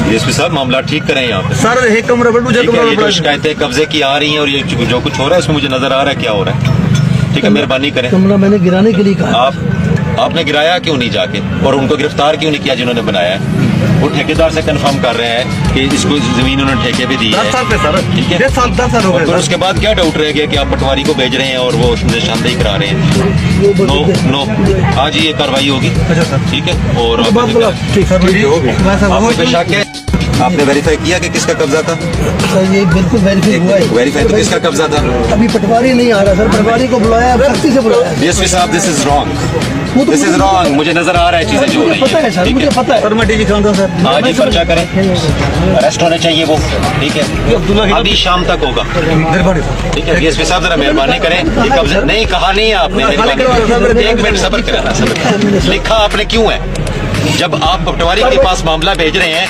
DSP साहब मामला ठीक करें यहाँ पे। सर एक कमरा पर मुझे ठीक है, ये जो शिकायतें कब्जे की आ रही हैं और ये जो कुछ हो रहा है उसमें मुझे नजर आ रहा है क्या हो रहा है। ठीक है, मेहरबानी करें। कमरा मैंने गिराने के लिए कहा। आपने गिराया क्यों नहीं जाके और उनको गिरफ्तार क्यों नहीं किया जिन्होंने बनाया है? वो ठेकेदार से कंफर्म कर रहे हैं कि इसको जमीन उन्होंने ठेके पे दी है। 10 साल पे सर, ठीक है, 10 साल हो और फिर गए। उसके बाद क्या डाउट रह गया कि आप पटवारी को भेज रहे हैं और वो निशानदेही करा रहे हैं? नो, आज ही ये कार्रवाई होगी। अच्छा सर, ठीक है, और ठीक सर, आपको पेश आके आपने वेरीफाई किया कि किसका कब्जा था? सर ये बिल्कुल वेरीफाई हुआ है। वेरीफाई तो किसका कब्जा था? अभी पटवारी नहीं आ रहा सर, पटवारी को बुलाया, सख्ती से बुलाया। डीएसपी साहब, दिस इज रॉन्ग, वो तो दिस इज रॉन्ग। मुझे नजर आ रहा है चीजें जो हो रही पता है सर, ठीक मुझे पता है। सर मैं डीजी खान था सर। आज ही पर्चा करें, अरेस्ट होने चाहिए वो। ठीक है, अभी शाम तक होगा। मेहरबानी सर। ठीक है, डीएसपी साहब जरा मेहरबानी करें। ये कब्जा नहीं कहा नहीं है आपने, मेहरबानी। एक मिनट सब्र करना, सब्र। लिखा आपने क्यों है? जब आप पटवारी के पास मामला भेज रहे हैं